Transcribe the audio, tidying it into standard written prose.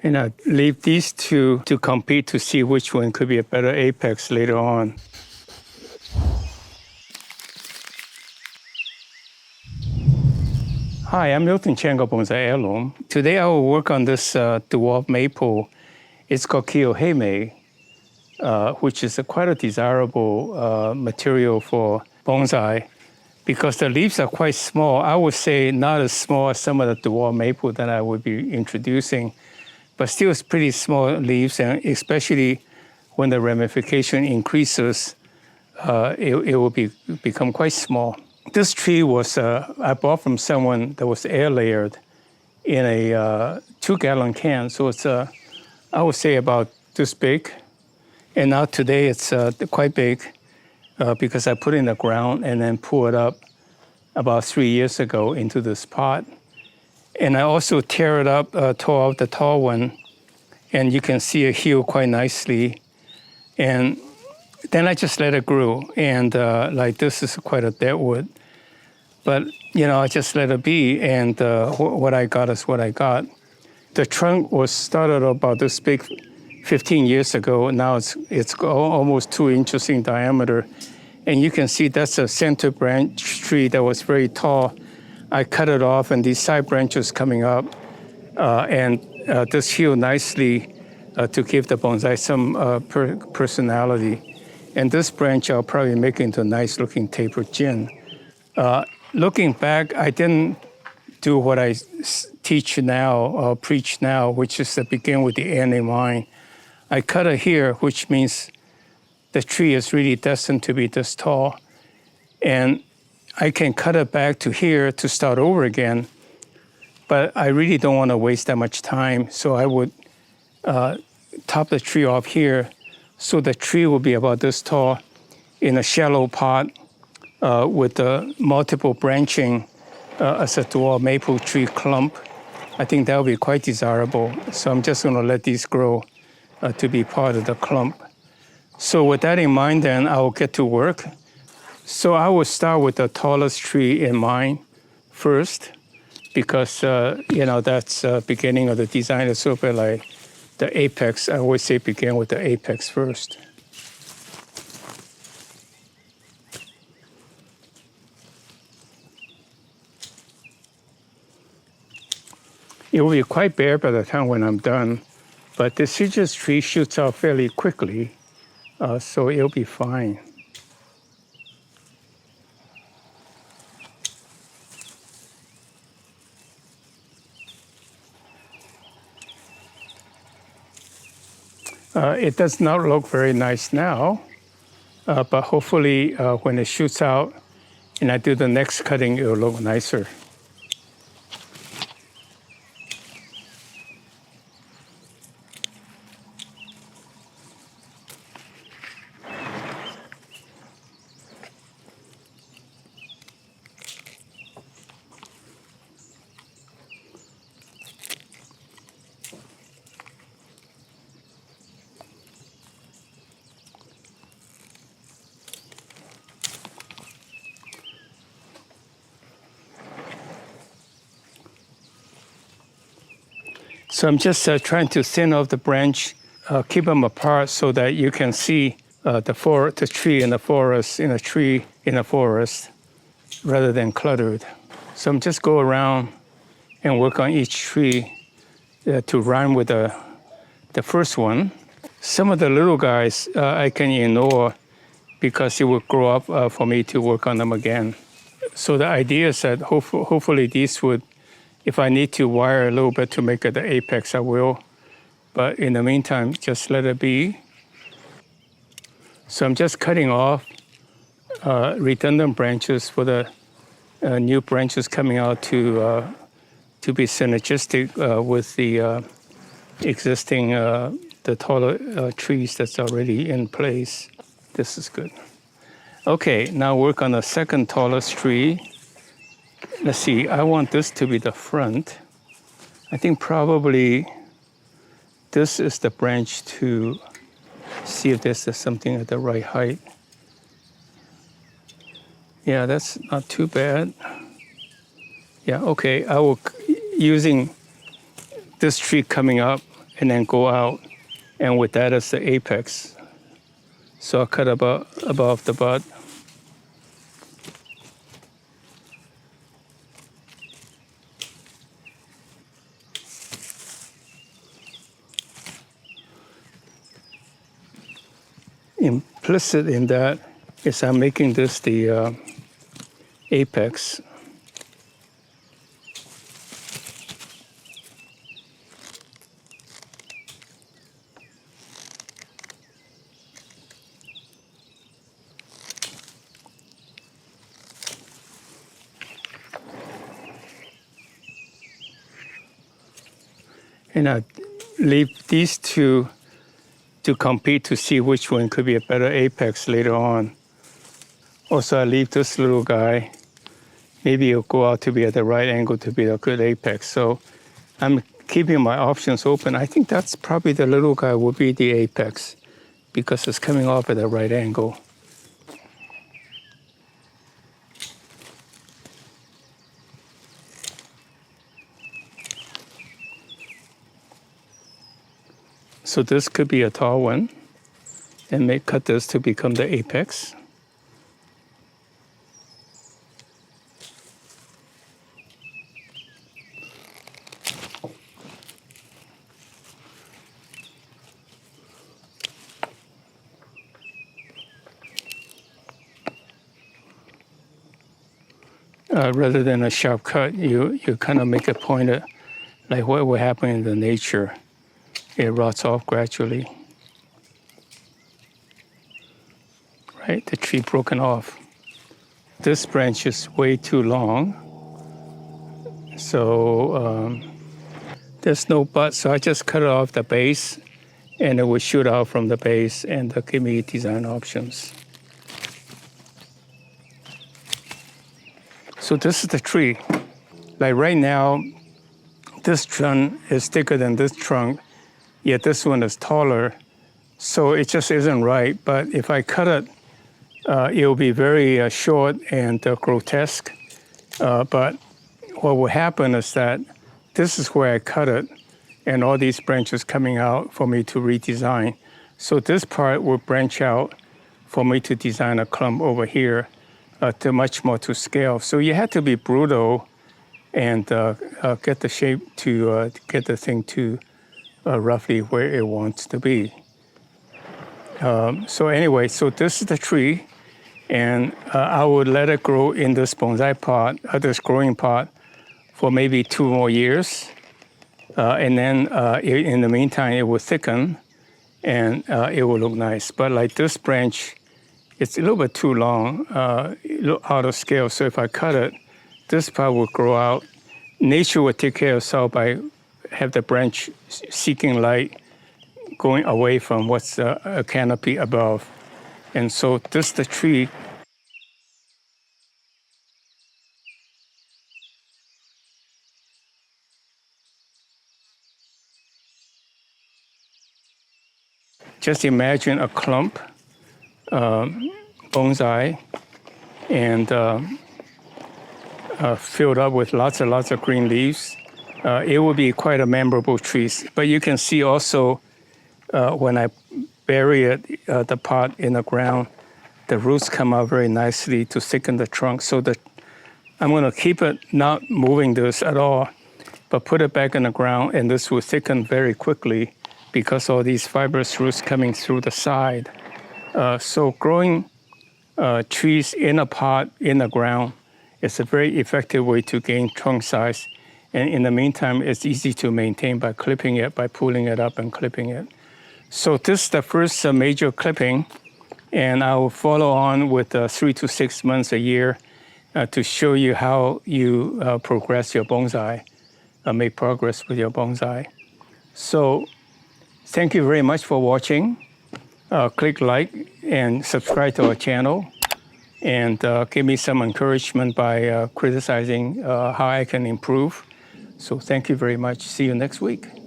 And I leave these two to compete to see which one could be a better apex later on. Hi, I'm Miltonchang of Bonsaiheirloom. Today I will work on this dwarf maple. It's called Kiyohime, which is quite a desirable material for bonsai because the leaves are quite small. I would say not as small as some of the dwarf maple that I would be introducing, but still it's pretty small leaves, and especially when the ramification increases, it will become quite small. This tree was, I bought from someone that was air layered in a 2-gallon can. So it's, I would say about this big. And now today it's quite big because I put it in the ground and then pull it up about 3 years ago into this pot. And I also tear it up, tore out the tall one, and you can see it heal quite nicely. And then I just let it grow, and like this is quite a deadwood. But, you know, I just let it be, and what I got is what I got. The trunk was started about this big 15 years ago. Now it's almost 2 inches in diameter. And you can see that's a center branch tree that was very tall. I cut it off, and these side branches coming up, and this healed nicely to give the bonsai some personality. And this branch I'll probably make into a nice looking tapered jin. Looking back, I didn't do what I teach now, or preach now, which is to begin with the end in mind. I cut it here, which means the tree is really destined to be this tall. And I can cut it back to here to start over again, but I really don't want to waste that much time. So I would top the tree off here, so the tree will be about this tall in a shallow pot with the multiple branching as a dwarf maple tree clump. I think that will be quite desirable. So I'm just going to let these grow to be part of the clump. So with that in mind, then I will get to work. So I will start with the tallest tree in mind first, because you know, that's beginning of the design. It's sort of like the apex. I always say begin with the apex first. It will be quite bare by the time when I'm done, but the deciduous tree shoots out fairly quickly, so it'll be fine. It does not look very nice now, but hopefully when it shoots out and I do the next cutting, it'll look nicer. So I'm just trying to thin off the branch, keep them apart so that you can see the tree in the forest, in a tree in a forest, rather than cluttered. So I'm just go around and work on each tree to rhyme with the first one. Some of the little guys I can ignore because it will grow up for me to work on them again. So the idea is that hopefully these would, if I need to wire a little bit to make it the apex, I will. But in the meantime, just let it be. So I'm just cutting off redundant branches for the new branches coming out to be synergistic with the existing, the taller trees that's already in place. This is good. Okay, now work on the second tallest tree. Let's see, I want this to be the front. I think probably this is the branch to see if there's something at the right height. Yeah, that's not too bad. Yeah, okay, I will, using this tree coming up, and then go out. And with that as the apex. So I'll cut above the bud. Implicit in that is I'm making this the apex. And I leave these two to compete to see which one could be a better apex later on. Also, I leave this little guy. Maybe it'll go out to be at the right angle to be a good apex. So I'm keeping my options open. I think that's probably the little guy will be the apex because it's coming off at the right angle. So this could be a tall one, and may cut this to become the apex. Rather than a sharp cut, you kind of make it pointed, like what would happen in the nature. It rots off gradually. Right, the tree broken off. This branch is way too long, so there's no butt, so I just cut it off the base, and it will shoot out from the base, and give me design options. So this is the tree. Like right now, this trunk is thicker than this trunk, yet this one is taller, so it just isn't right. But if I cut it, it will be very short and grotesque. But what will happen is that this is where I cut it, and all these branches coming out for me to redesign. So this part will branch out for me to design a clump over here to much more to scale. So you have to be brutal and get the shape to get the thing to roughly where it wants to be. So anyway, so this is the tree, and I would let it grow in this bonsai pot, this growing pot, for maybe 2 more years. And then in the meantime, it will thicken, and it will look nice. But like this branch, it's a little bit too long, out of scale. So if I cut it, this part will grow out. Nature will take care of itself by have the branch seeking light, going away from what's a canopy above. And so this is the tree. Just imagine a clump, bonsai, and filled up with lots and lots of green leaves. It will be quite a memorable tree. But you can see also when I bury it, the pot in the ground, the roots come out very nicely to thicken the trunk. So that I'm going to keep it, not moving this at all, but put it back in the ground, and this will thicken very quickly because all these fibrous roots coming through the side. So growing trees in a pot in the ground is a very effective way to gain trunk size. And in the meantime, it's easy to maintain by clipping it, by pulling it up and clipping it. So this is the first major clipping, and I will follow on with 3 to 6 months a year to show you how you progress your bonsai, make progress with your bonsai. So thank you very much for watching. Click like and subscribe to our channel, and give me some encouragement by criticizing how I can improve. So thank you very much. See you next week.